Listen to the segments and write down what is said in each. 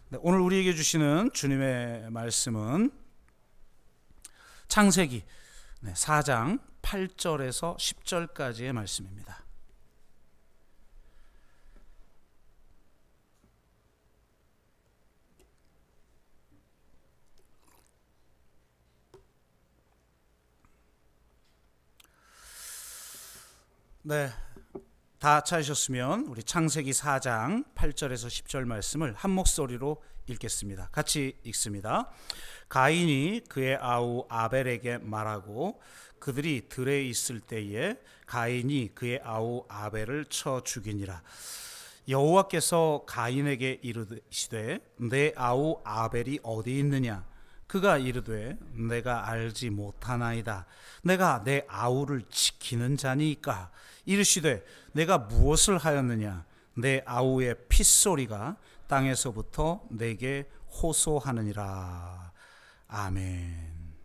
네, 오늘 우리에게 주시는 주님의 말씀은 창세기 4장 8절에서 10절까지의 말씀입니다. 네, 다 찾으셨으면 우리 창세기 4장 8절에서 10절 말씀을 한 목소리로 읽겠습니다. 같이 읽습니다. 가인이 그의 아우 아벨에게 말하고 그들이 들에 있을 때에 가인이 그의 아우 아벨을 쳐 죽이니라. 여호와께서 가인에게 이르시되 내 아우 아벨이 어디 있느냐? 그가 이르되 내가 알지 못하나이다. 내가 내 아우를 지키는 자니이까. 이르시되 내가 무엇을 하였느냐? 내 아우의 핏소리가 땅에서부터 내게 호소하느니라. 아멘.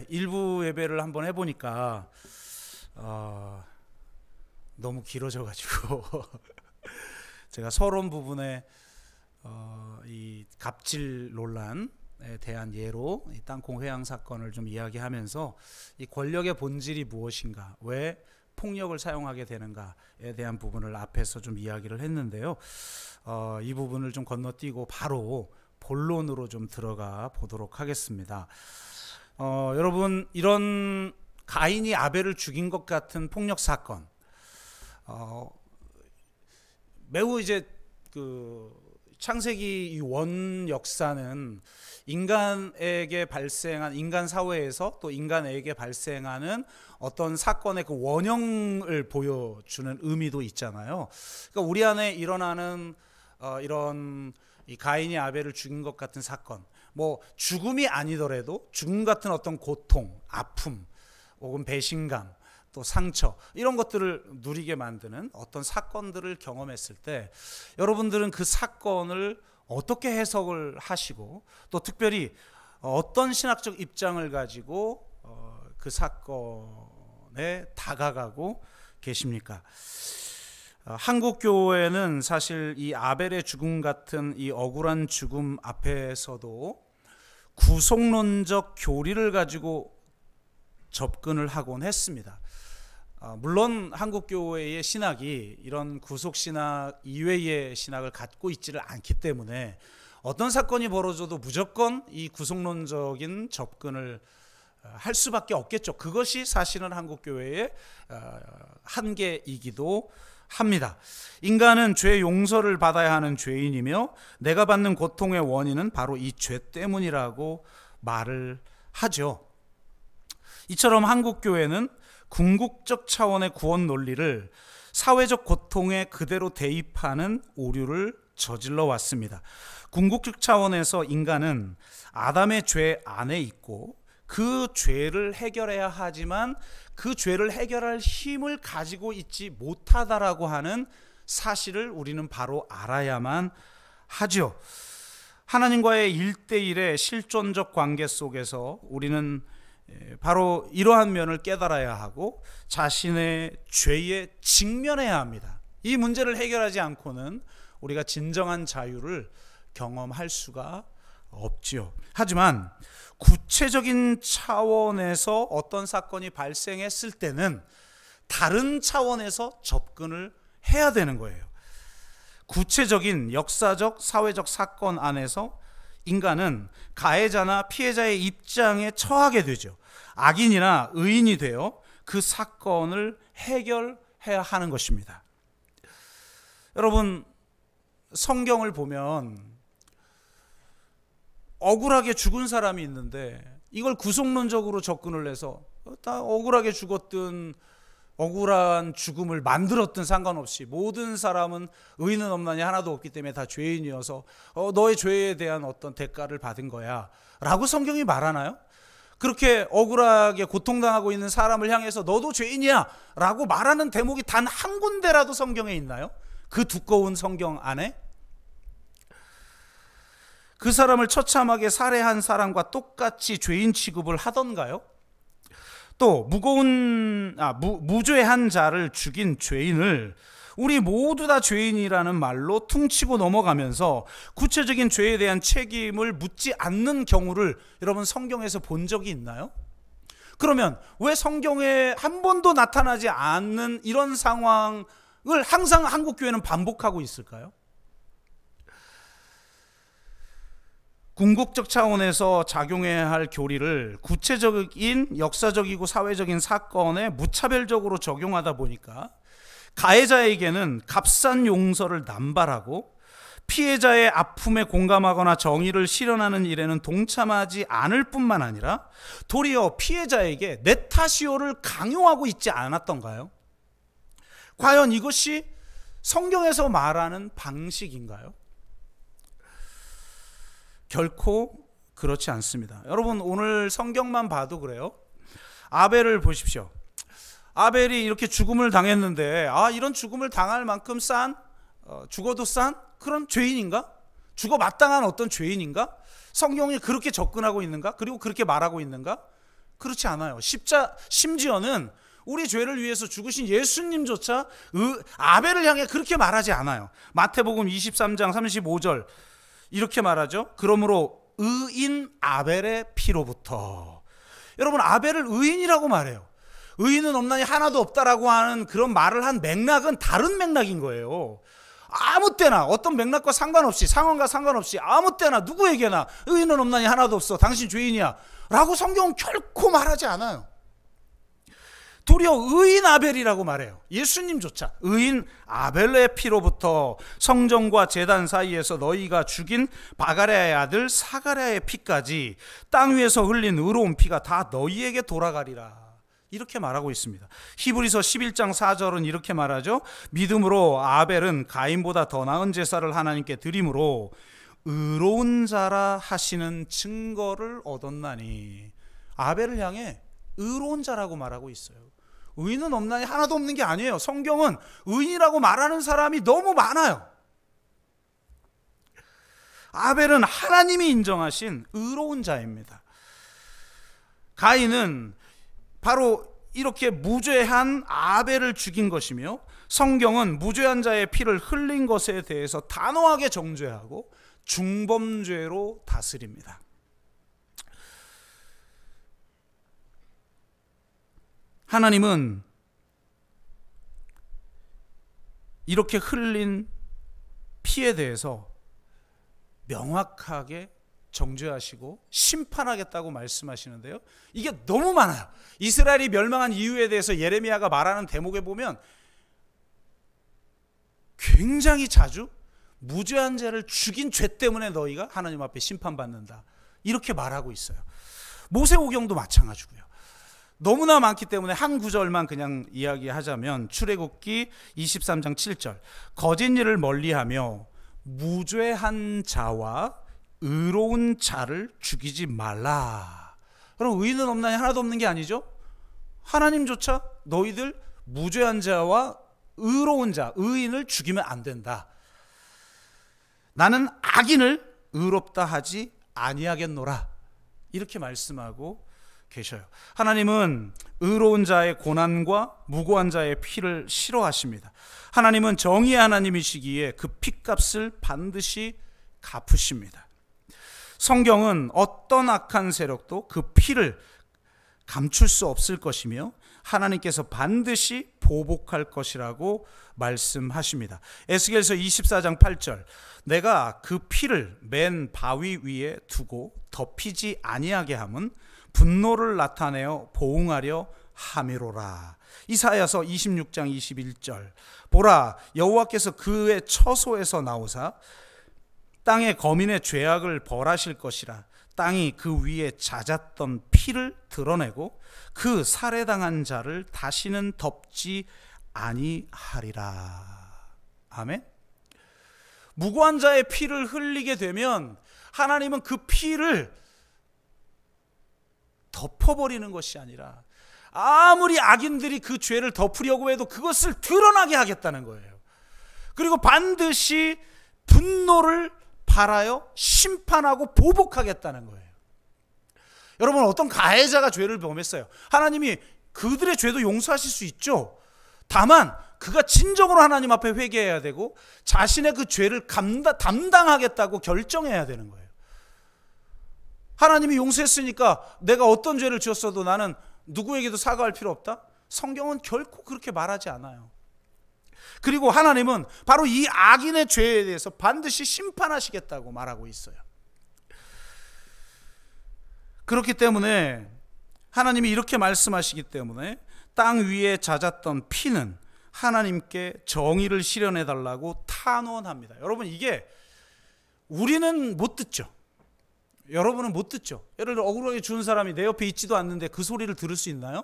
일부 예배를 한번 해보니까 너무 길어져가지고 제가 서론 부분에 이 갑질 논란에 대한 예로 이 땅콩 회항 사건을 좀 이야기하면서 이 권력의 본질이 무엇인가, 왜 폭력을 사용하게 되는가에 대한 부분을 앞에서 좀 이야기를 했는데요. 이 부분을 좀 건너뛰고 바로 본론으로 좀 들어가 보도록 하겠습니다. 여러분, 이런 가인이 아벨을 죽인 것 같은 폭력 사건, 매우 이제 창세기 원 역사는 인간에게 발생한, 인간 사회에서 또 인간에게 발생하는 어떤 사건의 그 원형을 보여주는 의미도 있잖아요. 그러니까 우리 안에 일어나는 이런 이 가인이 아벨을 죽인 것 같은 사건, 뭐 죽음이 아니더라도 죽음 같은 어떤 고통, 아픔, 혹은 배신감, 또 상처, 이런 것들을 누리게 만드는 어떤 사건들을 경험했을 때 여러분들은 그 사건을 어떻게 해석을 하시고 또 특별히 어떤 신학적 입장을 가지고 그 사건에 다가가고 계십니까? 한국 교회는 사실 이 아벨의 죽음 같은 이 억울한 죽음 앞에서도 구속론적 교리를 가지고 접근을 하곤 했습니다. 물론 한국 교회의 신학이 이런 구속 신학 이외의 신학을 갖고 있지를 않기 때문에 어떤 사건이 벌어져도 무조건 이 구속론적인 접근을 할 수밖에 없겠죠. 그것이 사실은 한국 교회의 한계이기도 합니다. 인간은 죄 용서를 받아야 하는 죄인이며 내가 받는 고통의 원인은 바로 이 죄 때문이라고 말을 하죠. 이처럼 한국 교회는 궁극적 차원의 구원 논리를 사회적 고통에 그대로 대입하는 오류를 저질러 왔습니다. 궁극적 차원에서 인간은 아담의 죄 안에 있고 그 죄를 해결해야 하지만 그 죄를 해결할 힘을 가지고 있지 못하다라고 하는 사실을 우리는 바로 알아야만 하죠. 하나님과의 1대1의 실존적 관계 속에서 우리는 바로 이러한 면을 깨달아야 하고 자신의 죄에 직면해야 합니다. 이 문제를 해결하지 않고는 우리가 진정한 자유를 경험할 수가 없지요. 하지만 구체적인 차원에서 어떤 사건이 발생했을 때는 다른 차원에서 접근을 해야 되는 거예요. 구체적인 역사적, 사회적 사건 안에서 인간은 가해자나 피해자의 입장에 처하게 되죠. 악인이나 의인이 되어 그 사건을 해결해야 하는 것입니다. 여러분, 성경을 보면 억울하게 죽은 사람이 있는데 이걸 구속론적으로 접근을 해서 다 억울하게 죽었든 억울한 죽음을 만들었든 상관없이 모든 사람은 의인은 없나니 하나도 없기 때문에 다 죄인이어서 너의 죄에 대한 어떤 대가를 받은 거야 라고 성경이 말하나요? 그렇게 억울하게 고통당하고 있는 사람을 향해서 너도 죄인이야 라고 말하는 대목이 단 한 군데라도 성경에 있나요? 그 두꺼운 성경 안에? 그 사람을 처참하게 살해한 사람과 똑같이 죄인 취급을 하던가요? 또 무죄한 자를 죽인 죄인을 우리 모두 다 죄인이라는 말로 퉁치고 넘어가면서 구체적인 죄에 대한 책임을 묻지 않는 경우를 여러분 성경에서 본 적이 있나요? 그러면 왜 성경에 한 번도 나타나지 않는 이런 상황을 항상 한국교회는 반복하고 있을까요? 궁극적 차원에서 작용해야 할 교리를 구체적인 역사적이고 사회적인 사건에 무차별적으로 적용하다 보니까 가해자에게는 값싼 용서를 남발하고 피해자의 아픔에 공감하거나 정의를 실현하는 일에는 동참하지 않을 뿐만 아니라 도리어 피해자에게 내 탓이요를 강요하고 있지 않았던가요? 과연 이것이 성경에서 말하는 방식인가요? 결코 그렇지 않습니다. 여러분 오늘 성경만 봐도 그래요. 아벨을 보십시오. 아벨이 이렇게 죽음을 당했는데 이런 죽음을 당할 만큼 죽어도 싼 그런 죄인인가? 죽어 마땅한 어떤 죄인인가? 성경이 그렇게 접근하고 있는가? 그리고 그렇게 말하고 있는가? 그렇지 않아요. 심지어는 우리 죄를 위해서 죽으신 예수님조차 아벨을 향해 그렇게 말하지 않아요. 마태복음 23장 35절 이렇게 말하죠. 그러므로 의인 아벨의 피로부터. 여러분 아벨을 의인이라고 말해요. 의인은 없나니 하나도 없다라고 하는 그런 말을 한 맥락은 다른 맥락인 거예요. 아무 때나 어떤 맥락과 상관없이 상황과 상관없이 아무 때나 누구에게나 의인은 없나니 하나도 없어 당신 죄인이야 라고 성경은 결코 말하지 않아요. 도리어 의인 아벨이라고 말해요. 예수님조차 의인 아벨의 피로부터 성전과 제단 사이에서 너희가 죽인 바가랴의 아들 사가랴의 피까지 땅 위에서 흘린 의로운 피가 다 너희에게 돌아가리라 이렇게 말하고 있습니다. 히브리서 11장 4절은 이렇게 말하죠. 믿음으로 아벨은 가인보다 더 나은 제사를 하나님께 드림으로 의로운 자라 하시는 증거를 얻었나니. 아벨을 향해 의로운 자라고 말하고 있어요. 의인은 없나니 하나도 없는 게 아니에요. 성경은 의인이라고 말하는 사람이 너무 많아요. 아벨은 하나님이 인정하신 의로운 자입니다. 가인은 바로 이렇게 무죄한 아벨을 죽인 것이며 성경은 무죄한 자의 피를 흘린 것에 대해서 단호하게 정죄하고 중범죄로 다스립니다. 하나님은 이렇게 흘린 피에 대해서 명확하게 정죄하시고 심판하겠다고 말씀하시는데요. 이게 너무 많아요. 이스라엘이 멸망한 이유에 대해서 예레미야가 말하는 대목에 보면 굉장히 자주 무죄한 자를 죽인 죄 때문에 너희가 하나님 앞에 심판받는다 이렇게 말하고 있어요. 모세오경도 마찬가지고요. 너무나 많기 때문에 한 구절만 그냥 이야기하자면 출애굽기 23장 7절 거짓 일을 멀리하며 무죄한 자와 의로운 자를 죽이지 말라. 그럼 의인은 없나니 하나도 없는 게 아니죠. 하나님조차 너희들 무죄한 자와 의로운 자, 의인을 죽이면 안 된다. 나는 악인을 의롭다 하지 아니하겠노라 이렇게 말씀하고 계셔요. 하나님은 의로운 자의 고난과 무고한 자의 피를 싫어하십니다. 하나님은 정의의 하나님이시기에 그 피값을 반드시 갚으십니다. 성경은 어떤 악한 세력도 그 피를 감출 수 없을 것이며 하나님께서 반드시 보복할 것이라고 말씀하십니다. 에스겔서 24장 8절 내가 그 피를 맨 바위 위에 두고 덮이지 아니하게 함은 분노를 나타내어 보응하려 함이로라. 이사야서 26장 21절 보라 여호와께서 그의 처소에서 나오사 땅의 거민의 죄악을 벌하실 것이라. 땅이 그 위에 잦았던 피를 드러내고 그 살해당한 자를 다시는 덮지 아니하리라. 아멘. 무고한 자의 피를 흘리게 되면 하나님은 그 피를 덮어버리는 것이 아니라 아무리 악인들이 그 죄를 덮으려고 해도 그것을 드러나게 하겠다는 거예요. 그리고 반드시 분노를 발하여 심판하고 보복하겠다는 거예요. 여러분 어떤 가해자가 죄를 범했어요. 하나님이 그들의 죄도 용서하실 수 있죠. 다만 그가 진정으로 하나님 앞에 회개해야 되고 자신의 그 죄를 담당하겠다고 결정해야 되는 거예요. 하나님이 용서했으니까 내가 어떤 죄를 지었어도 나는 누구에게도 사과할 필요 없다? 성경은 결코 그렇게 말하지 않아요. 그리고 하나님은 바로 이 악인의 죄에 대해서 반드시 심판하시겠다고 말하고 있어요. 그렇기 때문에 하나님이 이렇게 말씀하시기 때문에 땅 위에 잦았던 피는 하나님께 정의를 실현해 달라고 탄원합니다. 여러분, 이게 우리는 못 듣죠. 여러분은 못 듣죠. 예를 들어 억울하게 죽은 사람이 내 옆에 있지도 않는데 그 소리를 들을 수 있나요?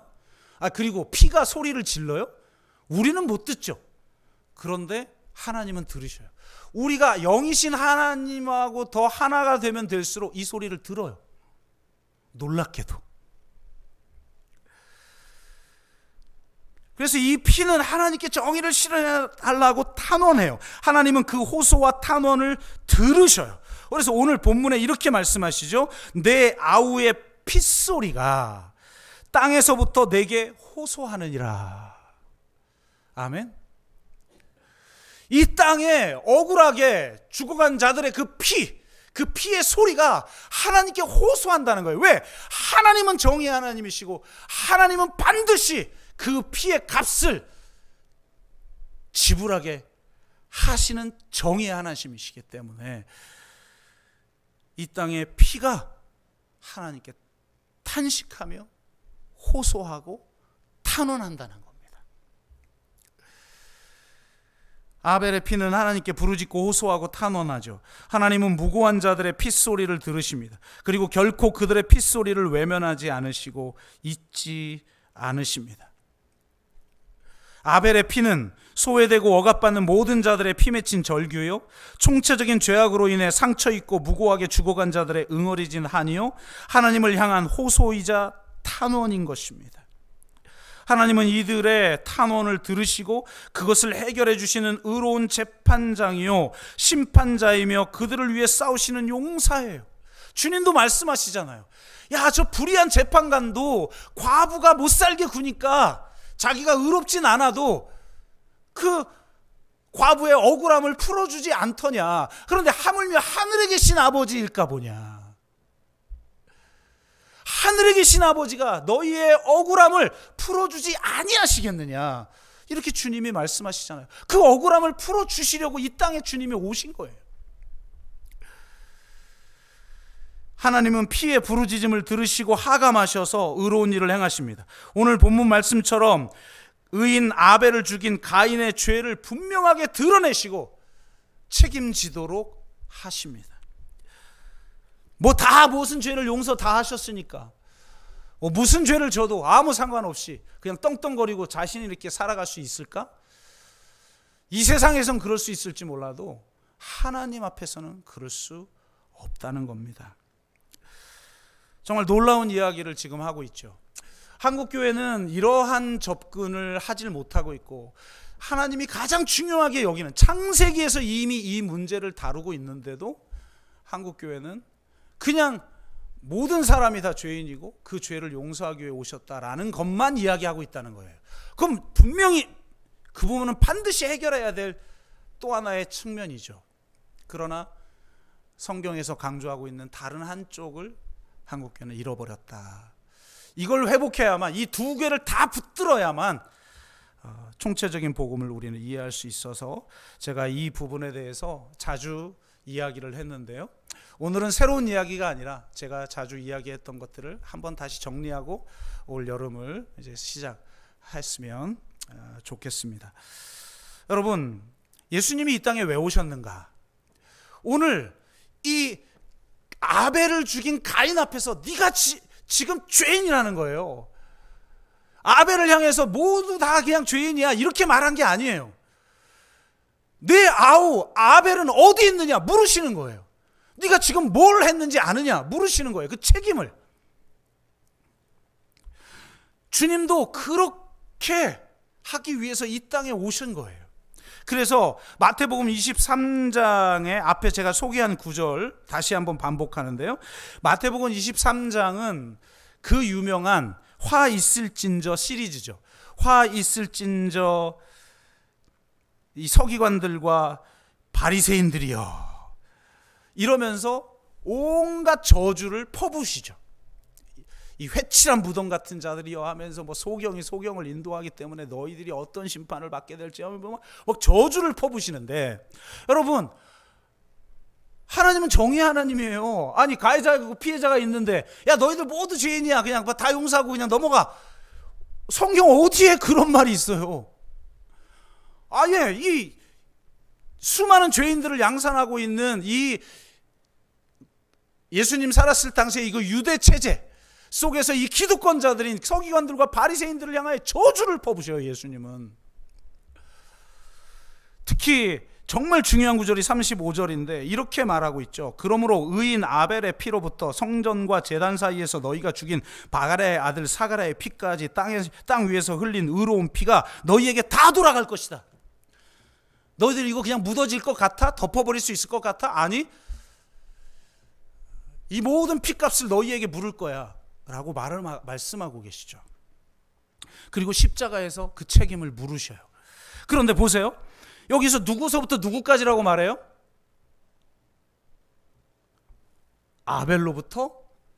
그리고 피가 소리를 질러요? 우리는 못 듣죠. 그런데 하나님은 들으셔요. 우리가 영이신 하나님하고 더 하나가 되면 될수록 이 소리를 들어요. 놀랍게도. 그래서 이 피는 하나님께 정의를 실현하려고 탄원해요. 하나님은 그 호소와 탄원을 들으셔요. 그래서 오늘 본문에 이렇게 말씀하시죠. 내 아우의 핏소리가 땅에서부터 내게 호소하느니라. 아멘. 이 땅에 억울하게 죽어간 자들의 그 피의 소리가 하나님께 호소한다는 거예요. 왜? 하나님은 정의의 하나님이시고 하나님은 반드시 그 피의 값을 지불하게 하시는 정의의 하나님이시기 때문에 이 땅의 피가 하나님께 탄식하며 호소하고 탄원한다는 겁니다. 아벨의 피는 하나님께 부르짖고 호소하고 탄원하죠. 하나님은 무고한 자들의 핏소리를 들으십니다. 그리고 결코 그들의 핏소리를 외면하지 않으시고 잊지 않으십니다. 아벨의 피는 소외되고 억압받는 모든 자들의 피 맺힌 절규요, 총체적인 죄악으로 인해 상처입고 무고하게 죽어간 자들의 응어리진 한이요, 하나님을 향한 호소이자 탄원인 것입니다. 하나님은 이들의 탄원을 들으시고 그것을 해결해 주시는 의로운 재판장이요 심판자이며 그들을 위해 싸우시는 용사예요. 주님도 말씀하시잖아요. 야, 저 불의한 재판관도 과부가 못 살게 구니까 자기가 의롭진 않아도 그 과부의 억울함을 풀어주지 않더냐. 그런데 하물며 하늘에 계신 아버지일까 보냐. 하늘에 계신 아버지가 너희의 억울함을 풀어주지 아니하시겠느냐. 이렇게 주님이 말씀하시잖아요. 그 억울함을 풀어주시려고 이 땅에 주님이 오신 거예요. 하나님은 피의 부르짖음을 들으시고 하감하셔서 의로운 일을 행하십니다. 오늘 본문 말씀처럼 의인 아벨을 죽인 가인의 죄를 분명하게 드러내시고 책임지도록 하십니다. 무슨 죄를 용서 다 하셨으니까 무슨 죄를 져도 아무 상관없이 그냥 떵떵거리고 자신이 이렇게 살아갈 수 있을까? 이 세상에선 그럴 수 있을지 몰라도 하나님 앞에서는 그럴 수 없다는 겁니다. 정말 놀라운 이야기를 지금 하고 있죠. 한국교회는 이러한 접근을 하질 못하고 있고 하나님이 가장 중요하게 여기는 창세기에서 이미 이 문제를 다루고 있는데도 한국교회는 그냥 모든 사람이 다 죄인이고 그 죄를 용서하기 위해 오셨다라는 것만 이야기하고 있다는 거예요. 그럼 분명히 그 부분은 반드시 해결해야 될 또 하나의 측면이죠. 그러나 성경에서 강조하고 있는 다른 한쪽을 한국교회는 잃어버렸다. 이걸 회복해야만, 이 두 개를 다 붙들어야만 총체적인 복음을 우리는 이해할 수 있어서 제가 이 부분에 대해서 자주 이야기를 했는데요. 오늘은 새로운 이야기가 아니라 제가 자주 이야기했던 것들을 한번 다시 정리하고 올 여름을 이제 시작했으면 좋겠습니다. 여러분, 예수님이 이 땅에 왜 오셨는가? 오늘 이 아벨을 죽인 가인 앞에서 네가 지금 죄인이라는 거예요. 아벨을 향해서 모두 다 그냥 죄인이야 이렇게 말한 게 아니에요. 내 아우 아벨은 어디 있느냐 물으시는 거예요. 네가 지금 뭘 했는지 아느냐 물으시는 거예요. 그 책임을. 주님도 그렇게 하기 위해서 이 땅에 오신 거예요. 그래서 마태복음 23장의 앞에 제가 소개한 구절 다시 한번 반복하는데요. 마태복음 23장은 그 유명한 화 있을진저 시리즈죠. 화 있을진저 이 서기관들과 바리새인들이여, 이러면서 온갖 저주를 퍼부으시죠. 이 회칠한 무덤 같은 자들이여 하면서 뭐 소경이 소경을 인도하기 때문에 너희들이 어떤 심판을 받게 될지 하면 막 저주를 퍼부으시는데, 여러분, 하나님은 정의의 하나님이에요. 아니, 가해자고 피해자가 있는데 야 너희들 모두 죄인이야, 그냥 다 용서하고 그냥 넘어가. 성경 어디에 그런 말이 있어요? 아예 이 수많은 죄인들을 양산하고 있는 이 예수님 살았을 당시에 이거 유대 체제 속에서 이 기득권자들인 서기관들과 바리새인들을 향하여 저주를 퍼부셔요, 예수님은. 특히 정말 중요한 구절이 35절인데 이렇게 말하고 있죠. 그러므로 의인 아벨의 피로부터 성전과 제단 사이에서 너희가 죽인 바갈의 아들 사가랴의 피까지 땅 위에서 흘린 의로운 피가 너희에게 다 돌아갈 것이다. 너희들 이거 그냥 묻어질 것 같아? 덮어버릴 수 있을 것 같아? 아니, 이 모든 피값을 너희에게 물을 거야 라고 말씀하고 계시죠. 그리고 십자가에서 그 책임을 물으셔요. 그런데 보세요, 여기서 누구서부터 누구까지라고 말해요? 아벨로부터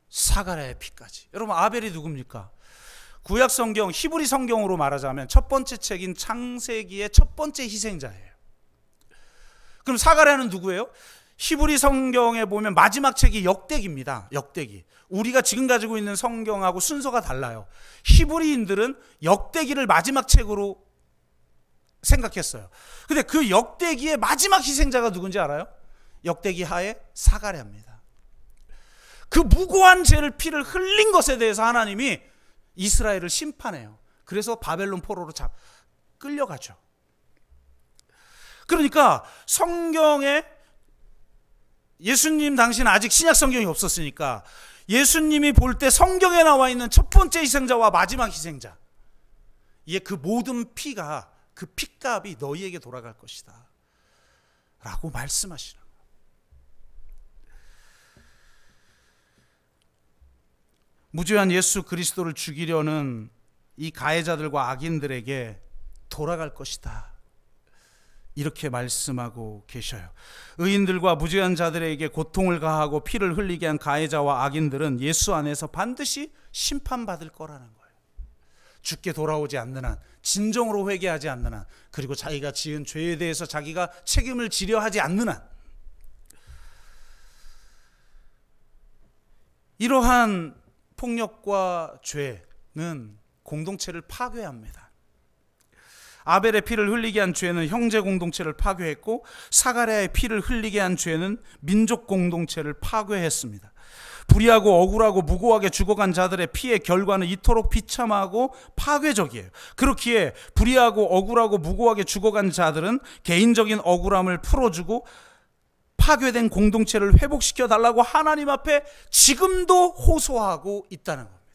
사가랴의 피까지. 여러분, 아벨이 누굽니까? 구약 성경 히브리 성경으로 말하자면 첫 번째 책인 창세기의 첫 번째 희생자예요. 그럼 사가랴는 누구예요? 히브리 성경에 보면 마지막 책이 역대기입니다. 역대기. 우리가 지금 가지고 있는 성경하고 순서가 달라요. 히브리인들은 역대기를 마지막 책으로 생각했어요. 근데 그 역대기의 마지막 희생자가 누군지 알아요? 역대기 하에 사가랴입니다. 그 무고한 피를 흘린 것에 대해서 하나님이 이스라엘을 심판해요. 그래서 바벨론 포로로 끌려가죠. 그러니까 성경에 예수님 당시는 아직 신약 성경이 없었으니까 예수님이 볼 때 성경에 나와 있는 첫 번째 희생자와 마지막 희생자, 이게 그 모든 피가, 그 피값이 너희에게 돌아갈 것이다 라고 말씀하시는 거예요. 무죄한 예수 그리스도를 죽이려는 이 가해자들과 악인들에게 돌아갈 것이다, 이렇게 말씀하고 계셔요. 의인들과 무죄한 자들에게 고통을 가하고 피를 흘리게 한 가해자와 악인들은 예수 안에서 반드시 심판받을 거라는 거예요. 죽게 돌아오지 않는 한, 진정으로 회개하지 않는 한, 그리고 자기가 지은 죄에 대해서 자기가 책임을 지려 하지 않는 한, 이러한 폭력과 죄는 공동체를 파괴합니다. 아벨의 피를 흘리게 한 죄는 형제 공동체를 파괴했고, 사가랴의 피를 흘리게 한 죄는 민족 공동체를 파괴했습니다. 불의하고 억울하고 무고하게 죽어간 자들의 피의 결과는 이토록 비참하고 파괴적이에요. 그렇기에 불의하고 억울하고 무고하게 죽어간 자들은 개인적인 억울함을 풀어주고 파괴된 공동체를 회복시켜 달라고 하나님 앞에 지금도 호소하고 있다는 겁니다.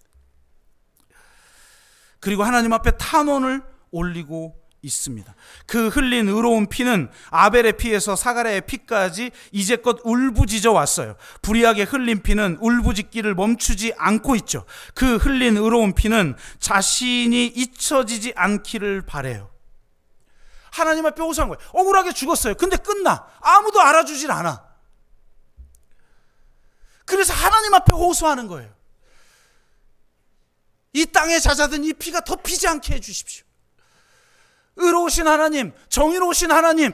그리고 하나님 앞에 탄원을 올리고 있습니다. 그 흘린 의로운 피는 아벨의 피에서 사가랴의 피까지 이제껏 울부짖어 왔어요. 불의하게 흘린 피는 울부짖기를 멈추지 않고 있죠. 그 흘린 의로운 피는 자신이 잊혀지지 않기를 바래요. 하나님 앞에 호소한 거예요. 억울하게 죽었어요. 근데 끝나. 아무도 알아주질 않아. 그래서 하나님 앞에 호소하는 거예요. 이 땅에 잦아든 이 피가 더 피지 않게 해주십시오. 의로우신 하나님, 정의로우신 하나님,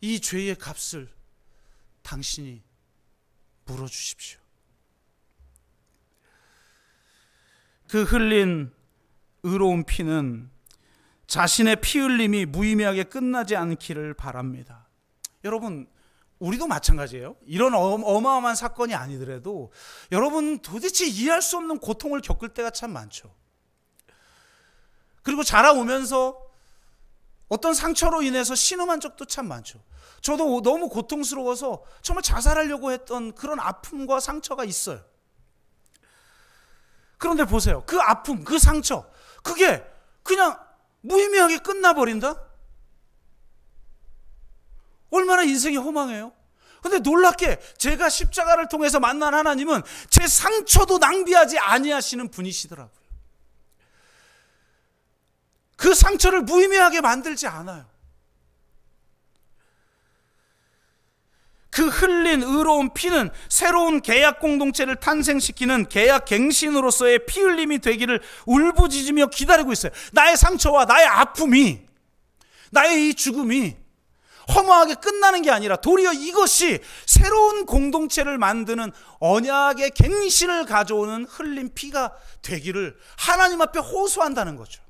이 죄의 값을 당신이 물어주십시오. 그 흘린 의로운 피는 자신의 피 흘림이 무의미하게 끝나지 않기를 바랍니다. 여러분, 우리도 마찬가지예요. 이런 어마어마한 사건이 아니더라도 여러분 도대체 이해할 수 없는 고통을 겪을 때가 참 많죠. 그리고 자라오면서 어떤 상처로 인해서 신음한 적도 참 많죠. 저도 너무 고통스러워서 정말 자살하려고 했던 그런 아픔과 상처가 있어요. 그런데 보세요. 그 아픔, 그 상처, 그게 그냥 무의미하게 끝나버린다? 얼마나 인생이 허망해요. 근데 놀랍게 제가 십자가를 통해서 만난 하나님은 제 상처도 낭비하지 아니하시는 분이시더라고요. 그 상처를 무의미하게 만들지 않아요. 그 흘린 의로운 피는 새로운 계약 공동체를 탄생시키는 계약 갱신으로서의 피 흘림이 되기를 울부짖으며 기다리고 있어요. 나의 상처와 나의 아픔이, 나의 이 죽음이 허무하게 끝나는 게 아니라 도리어 이것이 새로운 공동체를 만드는 언약의 갱신을 가져오는 흘린 피가 되기를 하나님 앞에 호소한다는 거죠.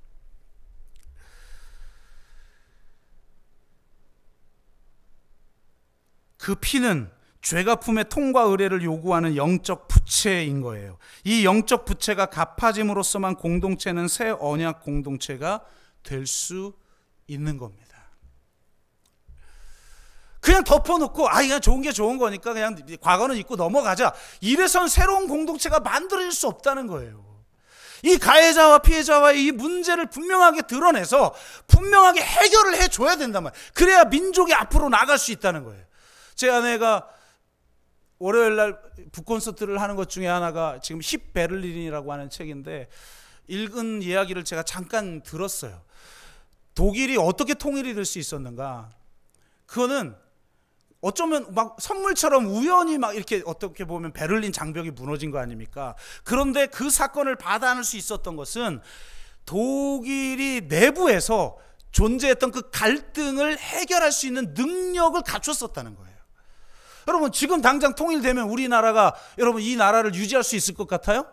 그 피는 죄갚음의 통과 의례를 요구하는 영적 부채인 거예요. 이 영적 부채가 갚아짐으로써만 공동체는 새 언약 공동체가 될 수 있는 겁니다. 그냥 덮어놓고 그냥 좋은 게 좋은 거니까 그냥 과거는 잊고 넘어가자, 이래선 새로운 공동체가 만들어질 수 없다는 거예요. 이 가해자와 피해자와의 이 문제를 분명하게 드러내서 분명하게 해결을 해줘야 된단 말이에요. 그래야 민족이 앞으로 나갈 수 있다는 거예요. 제 아내가 월요일날 북콘서트를 하는 것 중에 하나가 지금 힙 베를린이라고 하는 책인데, 읽은 이야기를 제가 잠깐 들었어요. 독일이 어떻게 통일이 될 수 있었는가. 그거는 어쩌면 막 선물처럼 우연히 막 이렇게 어떻게 보면 베를린 장벽이 무너진 거 아닙니까? 그런데 그 사건을 받아 안을 수 있었던 것은 독일이 내부에서 존재했던 그 갈등을 해결할 수 있는 능력을 갖췄었다는 거예요. 여러분, 지금 당장 통일되면 우리나라가, 여러분, 이 나라를 유지할 수 있을 것 같아요?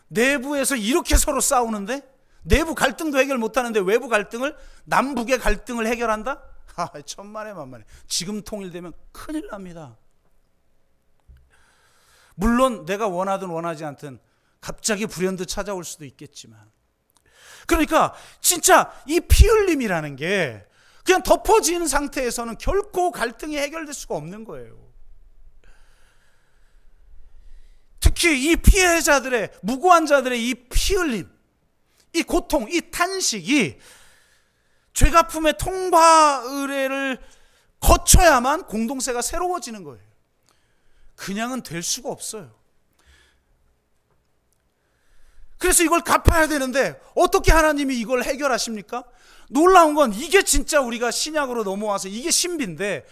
내부에서 이렇게 서로 싸우는데, 내부 갈등도 해결 못하는데 외부 갈등을, 남북의 갈등을 해결한다? 천만에 만만해. 지금 통일되면 큰일 납니다. 물론 내가 원하든 원하지 않든 갑자기 불현듯 찾아올 수도 있겠지만, 그러니까 진짜 이 피 흘림이라는 게 그냥 덮어진 상태에서는 결코 갈등이 해결될 수가 없는 거예요. 특히 이 피해자들의, 무고한 자들의 이 피 흘림, 이 고통, 이 탄식이 죄갚음의 통과 의례를 거쳐야만 공동체가 새로워지는 거예요. 그냥은 될 수가 없어요. 그래서 이걸 갚아야 되는데 어떻게 하나님이 이걸 해결하십니까? 놀라운 건 이게 진짜 우리가 신약으로 넘어와서 이게 신비인데,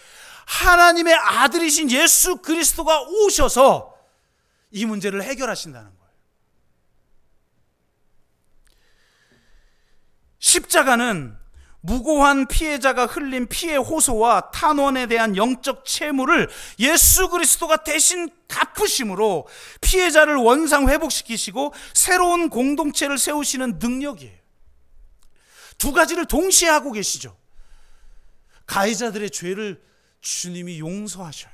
하나님의 아들이신 예수 그리스도가 오셔서 이 문제를 해결하신다는 거예요. 십자가는 무고한 피해자가 흘린 피의 호소와 탄원에 대한 영적 채무를 예수 그리스도가 대신 갚으심으로 피해자를 원상 회복시키시고 새로운 공동체를 세우시는 능력이에요. 두 가지를 동시에 하고 계시죠. 가해자들의 죄를 주님이 용서하셔요.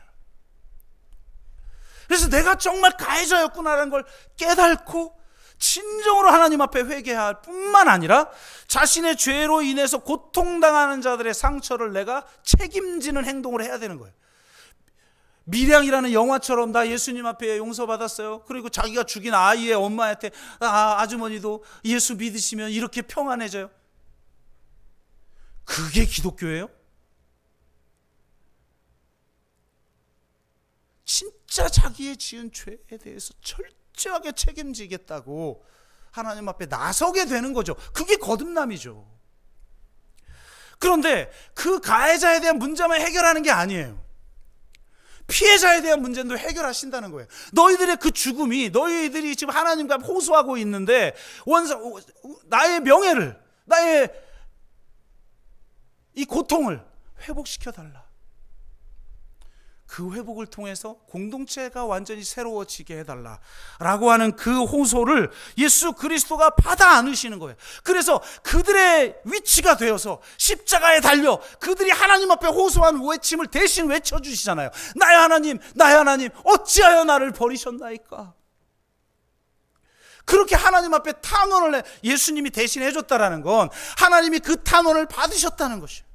그래서 내가 정말 가해자였구나라는 걸 깨닫고 진정으로 하나님 앞에 회개할 뿐만 아니라 자신의 죄로 인해서 고통당하는 자들의 상처를 내가 책임지는 행동을 해야 되는 거예요. 밀양이라는 영화처럼 나 예수님 앞에 용서받았어요. 그리고 자기가 죽인 아이의 엄마한테 아주머니도 예수 믿으시면 이렇게 평안해져요. 그게 기독교예요? 진짜 자기의 지은 죄에 대해서 철저하게 책임지겠다고 하나님 앞에 나서게 되는 거죠. 그게 거듭남이죠. 그런데 그 가해자에 대한 문제만 해결하는 게 아니에요. 피해자에 대한 문제도 해결하신다는 거예요. 너희들의 그 죽음이, 너희들이 지금 하나님과 호소하고 있는데 나의 명예를, 나의 이 고통을 회복시켜달라. 그 회복을 통해서 공동체가 완전히 새로워지게 해달라라고 하는 그 호소를 예수 그리스도가 받아 안으시는 거예요. 그래서 그들의 위치가 되어서 십자가에 달려 그들이 하나님 앞에 호소한 외침을 대신 외쳐주시잖아요. 나의 하나님, 나의 하나님, 어찌하여 나를 버리셨나이까. 그렇게 하나님 앞에 탄원을 예수님이 대신 해줬다라는 건 하나님이 그 탄원을 받으셨다는 것이에요.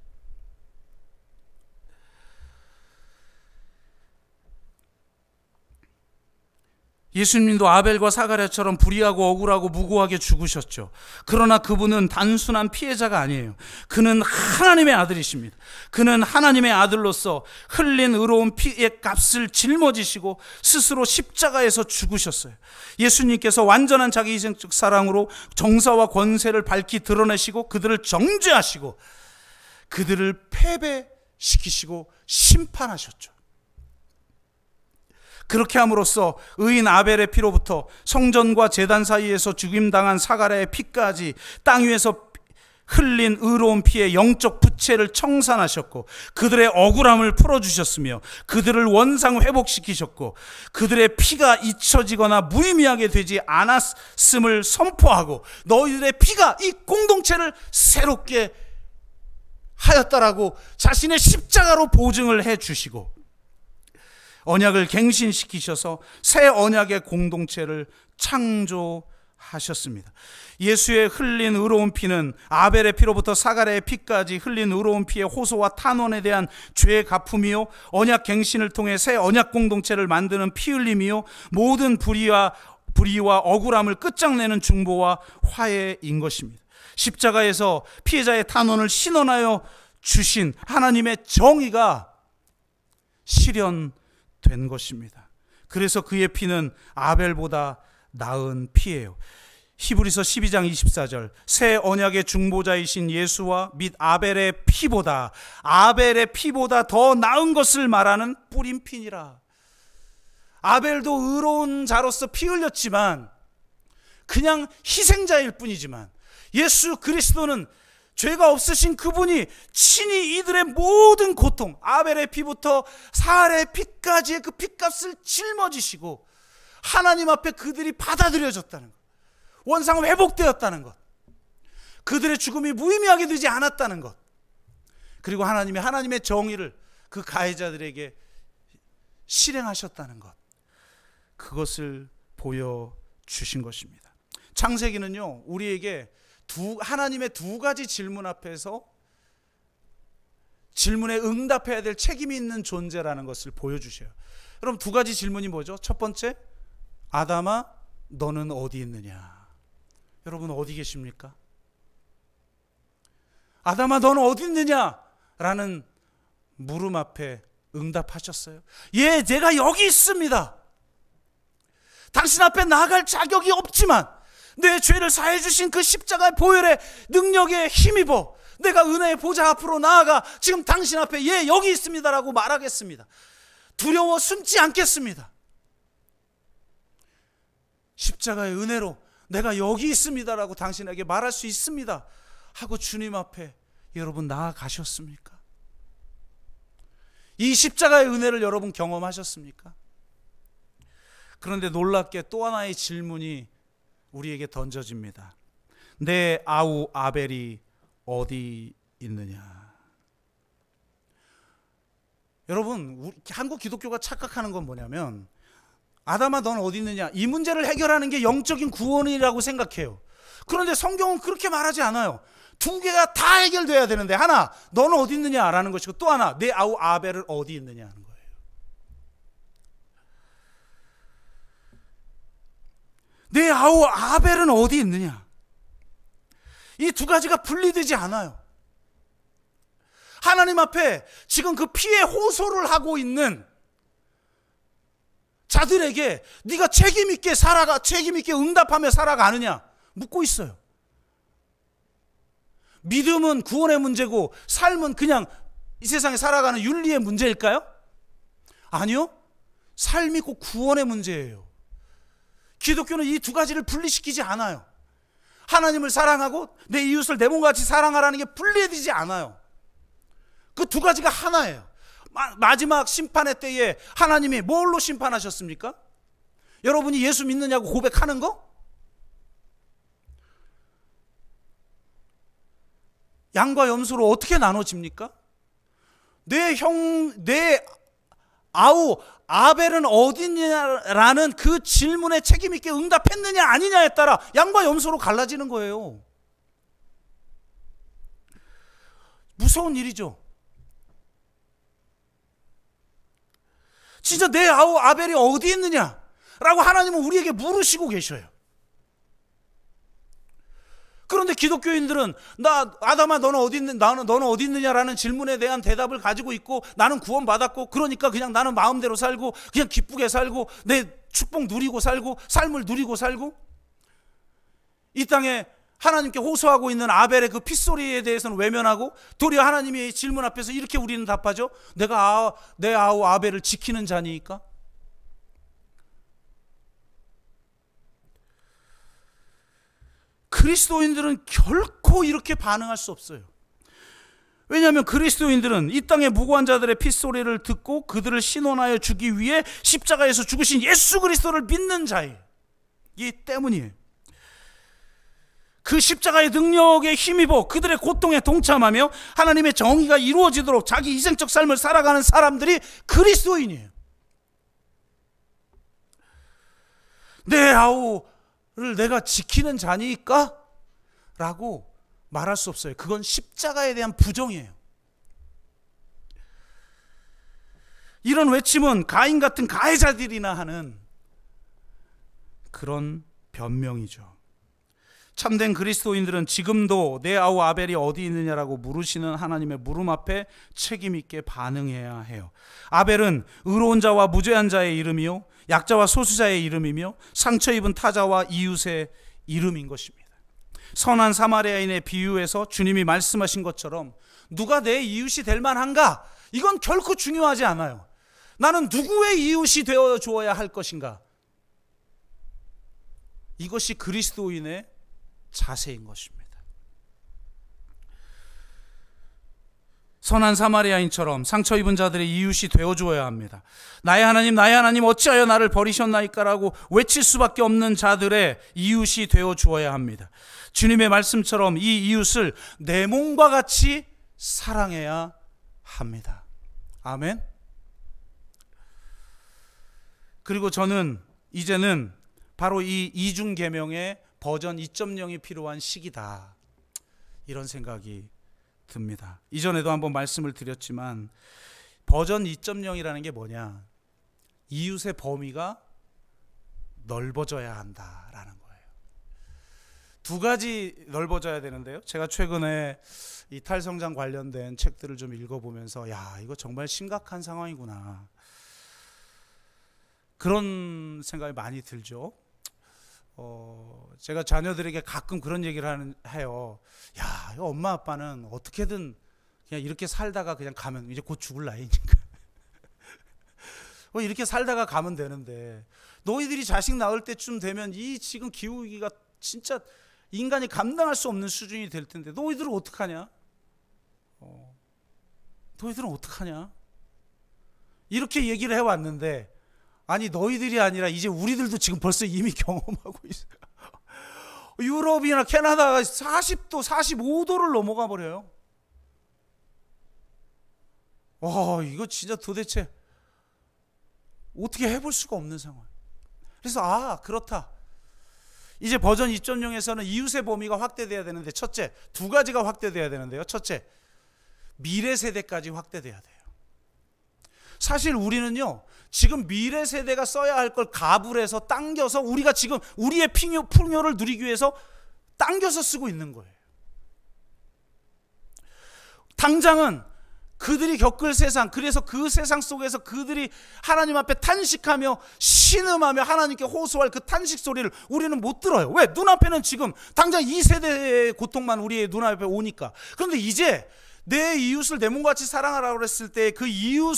예수님도 아벨과 사가랴처럼 불의하고 억울하고 무고하게 죽으셨죠. 그러나 그분은 단순한 피해자가 아니에요. 그는 하나님의 아들이십니다. 그는 하나님의 아들로서 흘린 의로운 피의 값을 짊어지시고 스스로 십자가에서 죽으셨어요. 예수님께서 완전한 자기 희생적 사랑으로 정사와 권세를 밝히 드러내시고 그들을 정죄하시고 그들을 패배시키시고 심판하셨죠. 그렇게 함으로써 의인 아벨의 피로부터 성전과 제단 사이에서 죽임당한 사가랴의 피까지 땅 위에서 흘린 의로운 피의 영적 부채를 청산하셨고 그들의 억울함을 풀어주셨으며 그들을 원상 회복시키셨고 그들의 피가 잊혀지거나 무의미하게 되지 않았음을 선포하고 너희들의 피가 이 공동체를 새롭게 하였다라고 자신의 십자가로 보증을 해주시고 언약을 갱신시키셔서 새 언약의 공동체를 창조하셨습니다. 예수의 흘린 의로운 피는 아벨의 피로부터 사가랴의 피까지 흘린 의로운 피의 호소와 탄원에 대한 죄의 갚음이요 언약 갱신을 통해 새 언약 공동체를 만드는 피 흘림이요 모든 불의와 억울함을 끝장내는 중보와 화해인 것입니다. 십자가에서 피해자의 탄원을 신원하여 주신 하나님의 정의가 실현된 것입니다. 그래서 그의 피는 아벨보다 나은 피예요. 히브리서 12장 24절 새 언약의 중보자이신 예수와 및 아벨의 피보다 더 나은 것을 말하는 뿌린 피니라. 아벨도 의로운 자로서 피 흘렸지만 그냥 희생자일 뿐이지만 예수 그리스도는 죄가 없으신 그분이 친히 이들의 모든 고통 아벨의 피부터 사가랴의 피까지의 그 피값을 짊어지시고 하나님 앞에 그들이 받아들여졌다는 것, 원상 회복되었다는 것, 그들의 죽음이 무의미하게 되지 않았다는 것, 그리고 하나님의 정의를 그 가해자들에게 실행하셨다는 것, 그것을 보여주신 것입니다. 창세기는요 우리에게 하나님의 두 가지 질문 앞에서 질문에 응답해야 될 책임이 있는 존재라는 것을 보여주셔요. 그럼 두 가지 질문이 뭐죠? 첫 번째, 아담아 너는 어디 있느냐? 여러분 어디 계십니까? 아담아 너는 어디 있느냐? 라는 물음 앞에 응답하셨어요. 예, 제가 여기 있습니다. 당신 앞에 나아갈 자격이 없지만 내 죄를 사해 주신 그 십자가의 보혈의 능력에 힘입어 내가 은혜의 보좌 앞으로 나아가 지금 당신 앞에 예 여기 있습니다라고 말하겠습니다. 두려워 숨지 않겠습니다. 십자가의 은혜로 내가 여기 있습니다라고 당신에게 말할 수 있습니다 하고 주님 앞에 여러분 나아가셨습니까? 이 십자가의 은혜를 여러분 경험하셨습니까? 그런데 놀랍게 또 하나의 질문이 우리에게 던져집니다. 내 아우 아벨이 어디 있느냐? 여러분 한국 기독교가 착각하는 건 뭐냐면 아담아 넌 어디 있느냐 이 문제를 해결하는 게 영적인 구원이라고 생각해요. 그런데 성경은 그렇게 말하지 않아요. 두 개가 다 해결돼야 되는데 하나 너는 어디 있느냐라는 것이고 또 하나 내 아우 아벨은 어디 있느냐 하는 거예요. 내 아우 아벨은 어디 있느냐? 이 두 가지가 분리되지 않아요. 하나님 앞에 지금 그 피의 호소를 하고 있는 자들에게 네가 책임 있게 응답하며 살아가느냐 묻고 있어요. 믿음은 구원의 문제고 삶은 그냥 이 세상에 살아가는 윤리의 문제일까요? 아니요. 삶이 꼭 구원의 문제예요. 기독교는 이 두 가지를 분리시키지 않아요. 하나님을 사랑하고 내 이웃을 내 몸같이 사랑하라는 게 분리되지 않아요. 그 두 가지가 하나예요. 마지막 심판의 때에 하나님이 뭘로 심판하셨습니까? 여러분이 예수 믿느냐고 고백하는 거? 양과 염소로 어떻게 나눠집니까? 내 아우 아벨은 어디냐라는 그 질문에 책임 있게 응답했느냐 아니냐에 따라 양과 염소로 갈라지는 거예요. 무서운 일이죠. 진짜 내 아우 아벨이 어디 있느냐? 라고 하나님은 우리에게 물으시고 계셔요. 그런데 기독교인들은 아담아 너는 어디 있느냐라는 질문에 대한 대답을 가지고 있고, 나는 구원받았고 그러니까 그냥 나는 마음대로 살고 그냥 기쁘게 살고 내 축복 누리고 살고 삶을 누리고 살고, 이 땅에 하나님께 호소하고 있는 아벨의 그 핏소리에 대해서는 외면하고, 도리어 하나님의 질문 앞에서 이렇게 우리는 답하죠. 내가 내 아우 아벨을 지키는 자니까. 그리스도인들은 결코 이렇게 반응할 수 없어요. 왜냐하면 그리스도인들은 이 땅의 무고한 자들의 핏소리를 듣고 그들을 신원하여 주기 위해 십자가에서 죽으신 예수 그리스도를 믿는 자이기 때문이에요. 그 십자가의 능력에 힘입어 그들의 고통에 동참하며 하나님의 정의가 이루어지도록 자기 희생적 삶을 살아가는 사람들이 그리스도인이에요. 내 아우를 내가 지키는 자니까? 라고 말할 수 없어요. 그건 십자가에 대한 부정이에요. 이런 외침은 가인 같은 가해자들이나 하는 그런 변명이죠. 참된 그리스도인들은 지금도 내 아우 아벨이 어디 있느냐라고 물으시는 하나님의 물음 앞에 책임 있게 반응해야 해요. 아벨은 의로운 자와 무죄한 자의 이름이요, 약자와 소수자의 이름이며 상처 입은 타자와 이웃의 이름인 것입니다. 선한 사마리아인의 비유에서 주님이 말씀하신 것처럼 누가 내 이웃이 될 만한가? 이건 결코 중요하지 않아요. 나는 누구의 이웃이 되어 주어야 할 것인가? 이것이 그리스도인의 자세인 것입니다. 선한 사마리아인처럼 상처 입은 자들의 이웃이 되어 주어야 합니다. 나의 하나님 어찌하여 나를 버리셨나이까라고 외칠 수밖에 없는 자들의 이웃이 되어 주어야 합니다. 주님의 말씀처럼 이 이웃을 내 몸과 같이 사랑해야 합니다. 아멘. 그리고 저는 이제는 바로 이 이중계명의 버전 2.0이 필요한 시기다, 이런 생각이 듭니다. 이전에도 한번 말씀을 드렸지만 버전 2.0이라는 게 뭐냐? 이웃의 범위가 넓어져야 한다라는 거예요. 두 가지 넓어져야 되는데요. 제가 최근에 이 탈성장 관련된 책들을 좀 읽어보면서 야, 이거 정말 심각한 상황이구나, 그런 생각이 많이 들죠. 제가 자녀들에게 가끔 그런 얘기를 해요. 야, 이거 엄마 아빠는 어떻게든 그냥 이렇게 살다가 그냥 가면, 이제 곧 죽을 나이니까 이렇게 살다가 가면 되는데, 너희들이 자식 낳을 때쯤 되면 이 지금 기후위기가 진짜 인간이 감당할 수 없는 수준이 될 텐데 너희들은 어떡하냐? 너희들은 어떡하냐? 이렇게 얘기를 해왔는데, 아니 너희들이 아니라 이제 우리들도 지금 벌써 이미 경험하고 있어요. 유럽이나 캐나다가 40도, 45도를 넘어가 버려요. 이거 진짜 도대체 어떻게 해볼 수가 없는 상황. 그래서 그렇다. 이제 버전 2.0에서는 이웃의 범위가 확대돼야 되는데, 첫째, 두 가지가 확대돼야 되는데요. 첫째, 미래 세대까지 확대돼야 돼요. 사실 우리는요, 지금 미래 세대가 써야 할 걸 가불해서 당겨서 우리가 지금 우리의 풍요를 누리기 위해서 당겨서 쓰고 있는 거예요. 당장은 그들이 겪을 세상, 그래서 그 세상 속에서 그들이 하나님 앞에 탄식하며 신음하며 하나님께 호소할 그 탄식 소리를 우리는 못 들어요. 왜? 눈앞에는 지금 당장 이 세대의 고통만 우리의 눈앞에 오니까. 그런데 이제 내 이웃을 내 몸같이 사랑하라고 했을 때 그 이웃,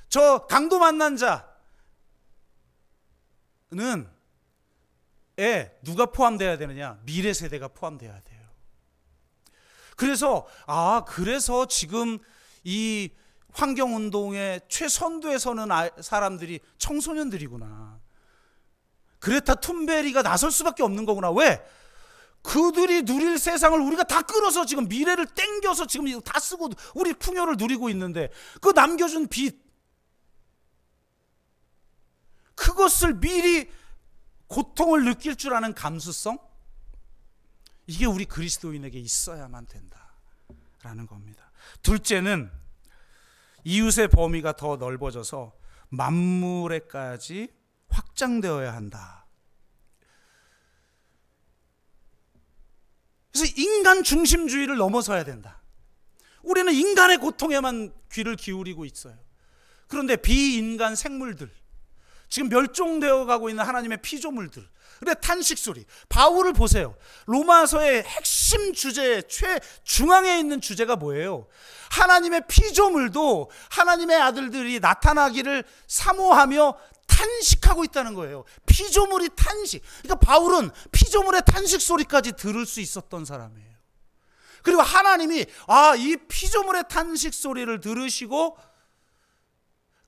저 강도 만난 자는 누가 포함되어야 되느냐? 미래 세대가 포함되어야 돼요. 그래서 지금 이 환경운동의 최선두에 서는 사람들이 청소년들이구나. 그레타 툰베리가 나설 수밖에 없는 거구나. 왜? 그들이 누릴 세상을 우리가 다 끌어서 지금 미래를 땡겨서 지금 다 쓰고 우리 풍요를 누리고 있는데, 그 남겨준 빚, 그것을 미리 고통을 느낄 줄 아는 감수성, 이게 우리 그리스도인에게 있어야만 된다라는 겁니다. 둘째는 이웃의 범위가 더 넓어져서 만물에까지 확장되어야 한다. 그래서 인간 중심주의를 넘어서야 된다. 우리는 인간의 고통에만 귀를 기울이고 있어요. 그런데 비인간 생물들, 지금 멸종되어 가고 있는 하나님의 피조물들, 그래 탄식 소리. 바울을 보세요. 로마서의 핵심 주제, 최중앙에 있는 주제가 뭐예요? 하나님의 피조물도 하나님의 아들들이 나타나기를 사모하며 탄식하고 있다는 거예요. 피조물이 탄식. 그러니까 바울은 피조물의 탄식 소리까지 들을 수 있었던 사람이에요. 그리고 하나님이 이 피조물의 탄식 소리를 들으시고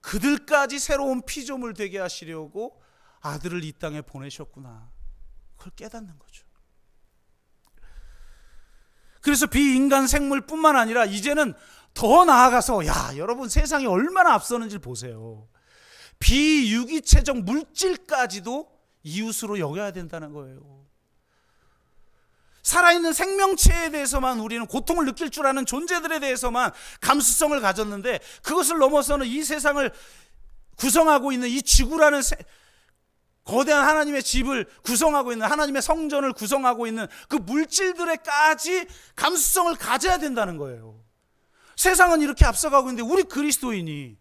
그들까지 새로운 피조물 되게 하시려고 아들을 이 땅에 보내셨구나. 그걸 깨닫는 거죠. 그래서 비인간 생물뿐만 아니라 이제는 더 나아가서 여러분 세상이 얼마나 앞서는지 보세요. 비유기체적 물질까지도 이웃으로 여겨야 된다는 거예요. 살아있는 생명체에 대해서만 우리는 고통을 느낄 줄 아는 존재들에 대해서만 감수성을 가졌는데, 그것을 넘어서는 이 세상을 구성하고 있는 이 지구라는 거대한 하나님의 집을 구성하고 있는, 하나님의 성전을 구성하고 있는 그 물질들에까지 감수성을 가져야 된다는 거예요. 세상은 이렇게 앞서가고 있는데 우리 그리스도인이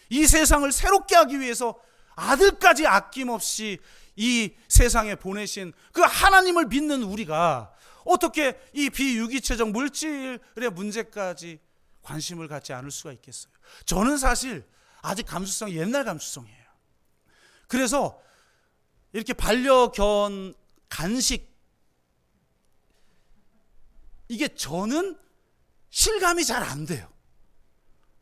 이 세상을 새롭게 하기 위해서 아들까지 아낌없이 이 세상에 보내신 그 하나님을 믿는 우리가 어떻게 이 비유기체적 물질의 문제까지 관심을 갖지 않을 수가 있겠어요? 저는 사실 아직 감수성이 옛날 감수성이에요. 그래서 이렇게 반려견 간식, 이게 저는 실감이 잘 안 돼요.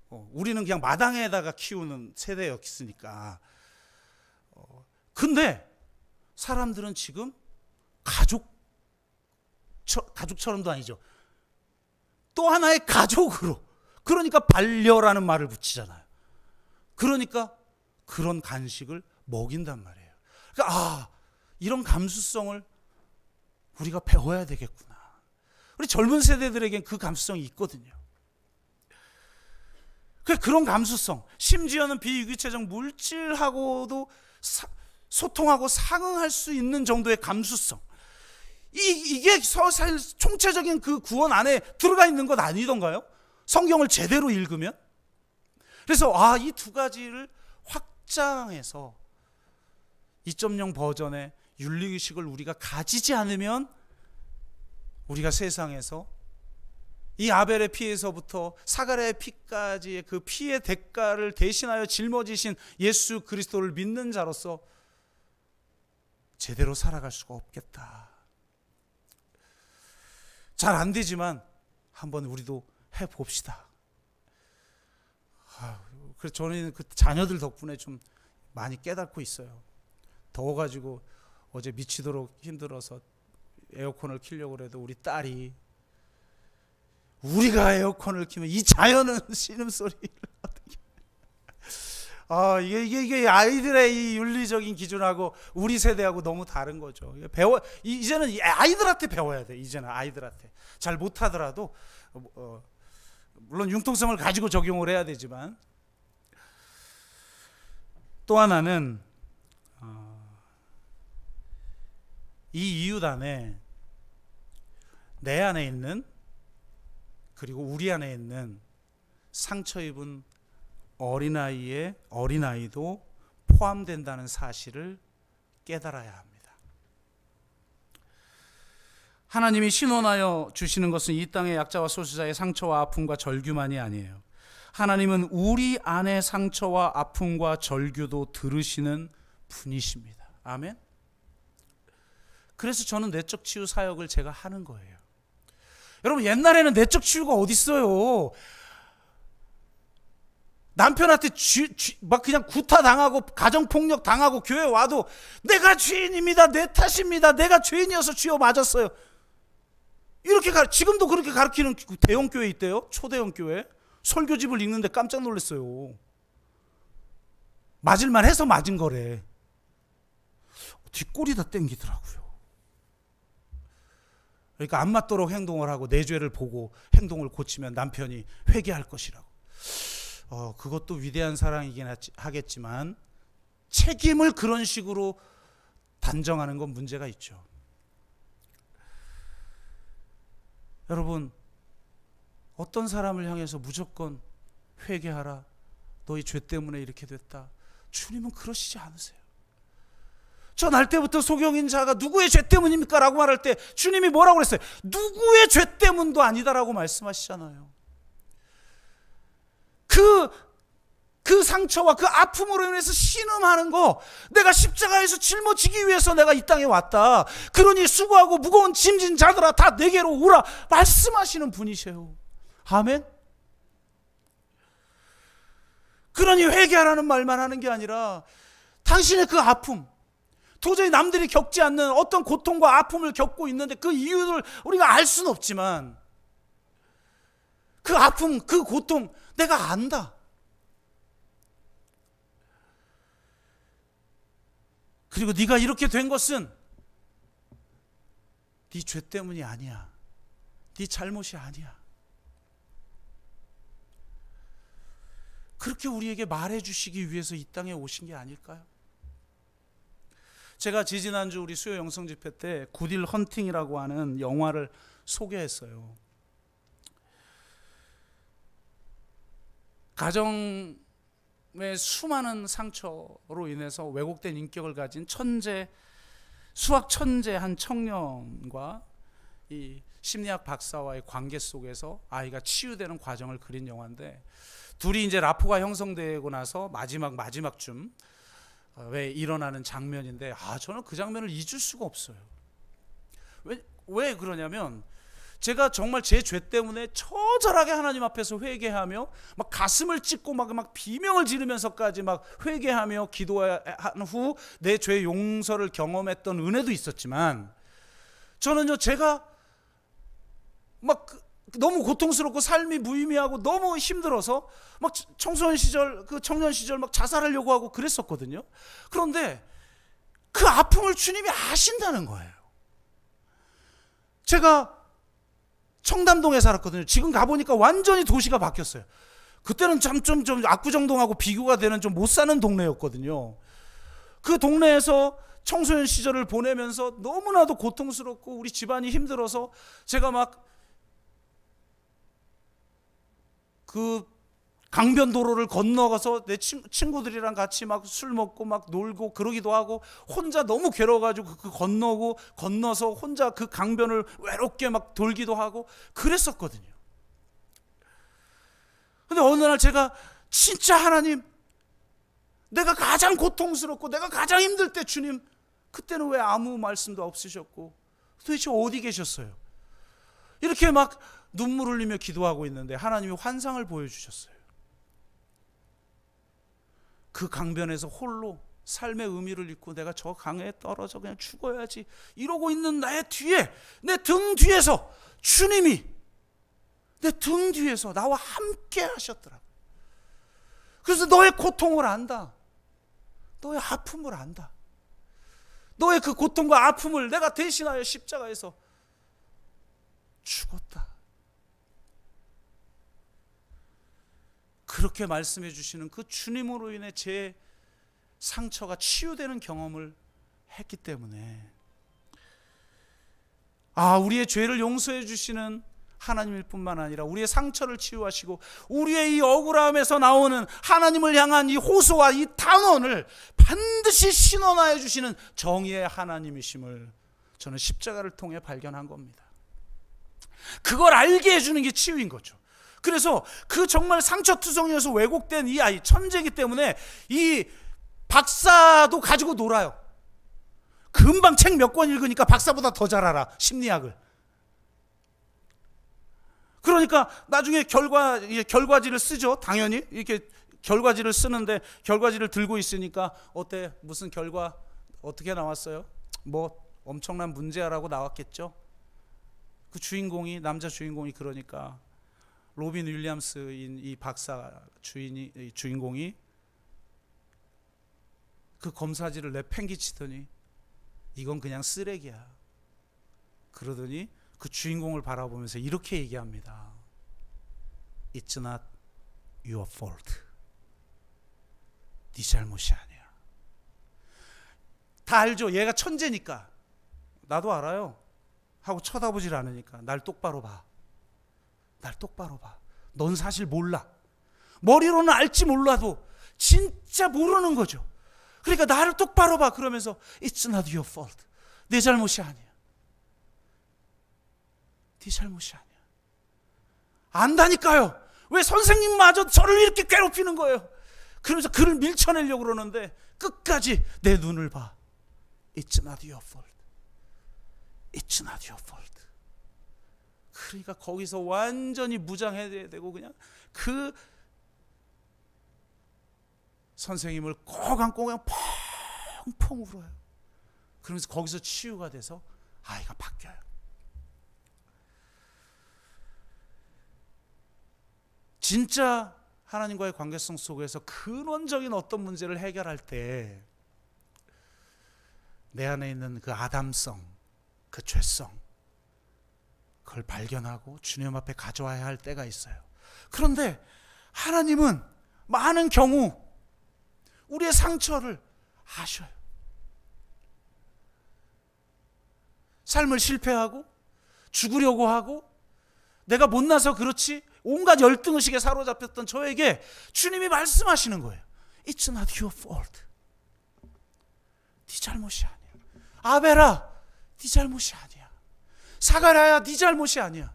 우리는 그냥 마당에다가 키우는 세대였으니까. 근데 사람들은 지금 가족처럼도 아니죠. 또 하나의 가족으로, 그러니까 반려라는 말을 붙이잖아요. 그러니까 그런 간식을 먹인단 말이에요. 그러니까 이런 감수성을 우리가 배워야 되겠구나. 우리 젊은 세대들에겐 그 감수성이 있거든요. 그런 감수성, 심지어는 비유기체적 물질하고도 소통하고 상응할 수 있는 정도의 감수성, 이게 사실 총체적인 그 구원 안에 들어가 있는 것 아니던가요? 성경을 제대로 읽으면. 그래서 이 두 가지를 확장해서 2.0 버전의 윤리의식을 우리가 가지지 않으면 우리가 세상에서 이 아벨의 피에서부터 사가랴의 피까지의 그 피의 대가를 대신하여 짊어지신 예수 그리스도를 믿는 자로서 제대로 살아갈 수가 없겠다. 잘 안 되지만 한번 우리도 해봅시다. 그래서 저는 그 자녀들 덕분에 좀 많이 깨닫고 있어요. 더워가지고 어제 미치도록 힘들어서 에어컨을 켜려고 해도 우리 딸이, 우리가 에어컨을 켜면 이 자연은 신음소리를 어떻게, 이게 아이들의 이 윤리적인 기준하고 우리 세대하고 너무 다른 거죠. 이제는 아이들한테 배워야 돼. 이제는 아이들한테. 잘 못하더라도 물론 융통성을 가지고 적용을 해야 되지만. 또 하나는 이 이웃 안에, 내 안에 있는, 그리고 우리 안에 있는 상처 입은 어린아이도 포함된다는 사실을 깨달아야 합니다. 하나님이 신원하여 주시는 것은 이 땅의 약자와 소수자의 상처와 아픔과 절규만이 아니에요. 하나님은 우리 안의 상처와 아픔과 절규도 들으시는 분이십니다. 아멘. 그래서 저는 내적 치유 사역을 제가 하는 거예요. 여러분, 옛날에는 내적 치유가 어디 있어요? 남편한테 막 그냥 구타당하고 가정폭력 당하고 교회 와도 내가 죄인입니다, 내 탓입니다, 내가 죄인이어서 주여 맞았어요, 이렇게 지금도 그렇게 가르치는 대형 교회 있대요. 초대형 교회. 설교집을 읽는데 깜짝 놀랐어요. 맞을만 해서 맞은 거래. 뒷골이 다 땡기더라고요. 그러니까 안 맞도록 행동을 하고 내 죄를 보고 행동을 고치면 남편이 회개할 것이라고. 그것도 위대한 사랑이긴 하겠지만 책임을 그런 식으로 단정하는 건 문제가 있죠. 여러분, 어떤 사람을 향해서 무조건 회개하라, 너희 죄 때문에 이렇게 됐다, 주님은 그러시지 않으세요. 저 날 때부터 소경인 자가 누구의 죄 때문입니까? 라고 말할 때 주님이 뭐라고 그랬어요? 누구의 죄 때문도 아니다라고 말씀하시잖아요. 그 상처와 그 아픔으로 인해서 신음하는 거, 내가 십자가에서 짊어지기 위해서 내가 이 땅에 왔다, 그러니 수고하고 무거운 짐진 자들아 다 내게로 오라 말씀하시는 분이세요. 아멘. 그러니 회개하라는 말만 하는 게 아니라 당신의 그 아픔, 도저히 남들이 겪지 않는 어떤 고통과 아픔을 겪고 있는데 그 이유를 우리가 알 수는 없지만 그 아픔, 그 고통 내가 안다. 그리고 네가 이렇게 된 것은 네 죄 때문이 아니야. 네 잘못이 아니야. 그렇게 우리에게 말해주시기 위해서 이 땅에 오신 게 아닐까요? 제가 지지난주 우리 수요 영성 집회 때 굿윌 헌팅이라고 하는 영화를 소개했어요. 가정의 수많은 상처로 인해서 왜곡된 인격을 가진 수학 천재 한 청년과 이 심리학 박사와의 관계 속에서 아이가 치유되는 과정을 그린 영화인데, 둘이 이제 라포가 형성되고 나서 마지막쯤 왜 일어나는 장면인데, 저는 그 장면을 잊을 수가 없어요. 왜 그러냐면 제가 정말 제 죄 때문에 처절하게 하나님 앞에서 회개하며 막 가슴을 찢고 막 비명을 지르면서까지 막 회개하며 기도한 후 내 죄 용서를 경험했던 은혜도 있었지만, 저는요 제가 막 너무 고통스럽고 삶이 무의미하고 너무 힘들어서 막 청소년 시절, 그 청년 시절 막 자살하려고 하고 그랬었거든요. 그런데 그 아픔을 주님이 아신다는 거예요. 제가 청담동에 살았거든요. 지금 가보니까 완전히 도시가 바뀌었어요. 그때는 좀 압구정동하고 비교가 되는 좀 못 사는 동네였거든요. 그 동네에서 청소년 시절을 보내면서 너무나도 고통스럽고 우리 집안이 힘들어서 제가 막 그 강변도로를 건너가서 내 친구들이랑 같이 막 술 먹고 막 놀고 그러기도 하고, 혼자 너무 괴로워가지고 건너서 혼자 그 강변을 외롭게 막 돌기도 하고 그랬었거든요. 근데 어느 날 제가 진짜 하나님, 내가 가장 고통스럽고 내가 가장 힘들 때 주님 그때는 왜 아무 말씀도 없으셨고 도대체 어디 계셨어요? 이렇게 막 눈물 흘리며 기도하고 있는데 하나님이 환상을 보여주셨어요. 그 강변에서 홀로 삶의 의미를 잃고 내가 저 강에 떨어져 그냥 죽어야지 이러고 있는 나의 뒤에, 내 등 뒤에서 주님이 내 등 뒤에서 나와 함께 하셨더라고요. 그래서 너의 고통을 안다. 너의 아픔을 안다. 너의 그 고통과 아픔을 내가 대신하여 십자가에서 죽었다. 그렇게 말씀해 주시는 그 주님으로 인해 제 상처가 치유되는 경험을 했기 때문에, 우리의 죄를 용서해 주시는 하나님일 뿐만 아니라 우리의 상처를 치유하시고 우리의 이 억울함에서 나오는 하나님을 향한 이 호소와 이 단언을 반드시 신원하여 주시는 정의의 하나님이심을 저는 십자가를 통해 발견한 겁니다. 그걸 알게 해주는 게 치유인 거죠. 그래서 그 정말 상처투성이어서 왜곡된 이 아이, 천재이기 때문에 이 박사도 가지고 놀아요. 금방 책 몇 권 읽으니까 박사보다 더 잘 알아, 심리학을. 그러니까 나중에 결과지를 쓰죠. 당연히 이렇게 결과지를 쓰는데 결과지를 들고 있으니까 어때? 무슨 결과 어떻게 나왔어요? 뭐 엄청난 문제야라고 나왔겠죠. 그 남자 주인공이 그러니까 로빈 윌리엄스인 이 박사 주인공이 그 검사지를 내팽개치더니 이건 그냥 쓰레기야. 그러더니 그 주인공을 바라보면서 이렇게 얘기합니다. It's not your fault. 네 잘못이 아니야. 다 알죠. 얘가 천재니까. 나도 알아요. 하고 쳐다보질 않으니까. 날 똑바로 봐. 날 똑바로 봐. 넌 사실 몰라. 머리로는 알지 몰라도 진짜 모르는 거죠. 그러니까 나를 똑바로 봐. 그러면서 It's not your fault. 내 잘못이 아니야. 네 잘못이 아니야. 안다니까요. 왜 선생님마저 저를 이렇게 괴롭히는 거예요. 그러면서 그를 밀쳐내려고 그러는데 끝까지 내 눈을 봐. It's not your fault. It's not your fault. 그러니까 거기서 완전히 무장해야 되고 그냥 그 선생님을 꼭 안고 그냥 펑펑 울어요. 그러면서 거기서 치유가 돼서 아이가 바뀌어요. 진짜 하나님과의 관계성 속에서 근원적인 어떤 문제를 해결할 때 내 안에 있는 그 아담성, 그 죄성, 그걸 발견하고 주님 앞에 가져와야 할 때가 있어요. 그런데 하나님은 많은 경우 우리의 상처를 아셔요. 삶을 실패하고 죽으려고 하고 내가 못나서 그렇지 온갖 열등의식에 사로잡혔던 저에게 주님이 말씀하시는 거예요. It's not your fault. 네 잘못이 아니야. 아벨아, 네 잘못이 아니야. 사가랴야, 네 잘못이 아니야.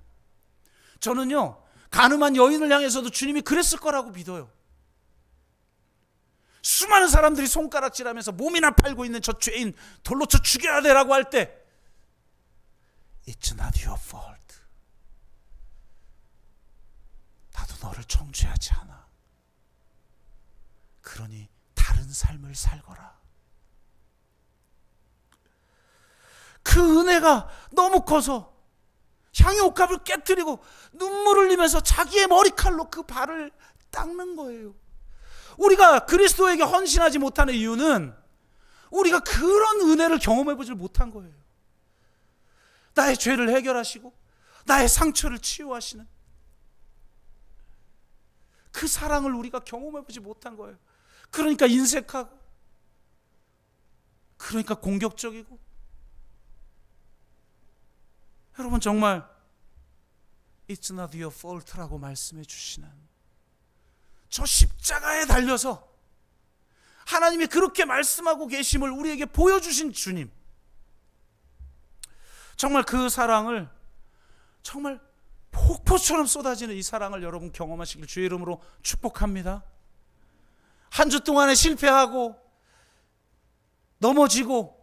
저는요, 간음한 여인을 향해서도 주님이 그랬을 거라고 믿어요. 수많은 사람들이 손가락질하면서 몸이나 팔고 있는 저 죄인 돌로 쳐 죽여야 되라고 할 때 It's not your fault. 나도 너를 정죄하지 않아. 그러니 다른 삶을 살거라. 그 은혜가 너무 커서 향유 옥합을 깨뜨리고 눈물을 흘리면서 자기의 머리칼로 그 발을 닦는 거예요. 우리가 그리스도에게 헌신하지 못하는 이유는 우리가 그런 은혜를 경험해보지 못한 거예요. 나의 죄를 해결하시고 나의 상처를 치유하시는 그 사랑을 우리가 경험해보지 못한 거예요. 그러니까 인색하고, 그러니까 공격적이고. 여러분, 정말 It's not your fault라고 말씀해 주시는 저 십자가에 달려서 하나님이 그렇게 말씀하고 계심을 우리에게 보여주신 주님, 정말 그 사랑을, 정말 폭포처럼 쏟아지는 이 사랑을 여러분 경험하시길 주의 이름으로 축복합니다. 한 주 동안에 실패하고 넘어지고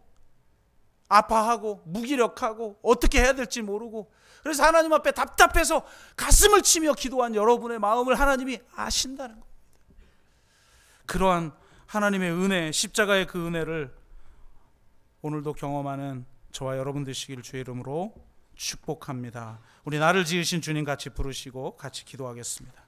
아파하고 무기력하고 어떻게 해야 될지 모르고 그래서 하나님 앞에 답답해서 가슴을 치며 기도한 여러분의 마음을 하나님이 아신다는 겁니다. 그러한 하나님의 은혜, 십자가의 그 은혜를 오늘도 경험하는 저와 여러분 되시기를 주의 이름으로 축복합니다. 우리 나를 지으신 주님 같이 부르시고 같이 기도하겠습니다.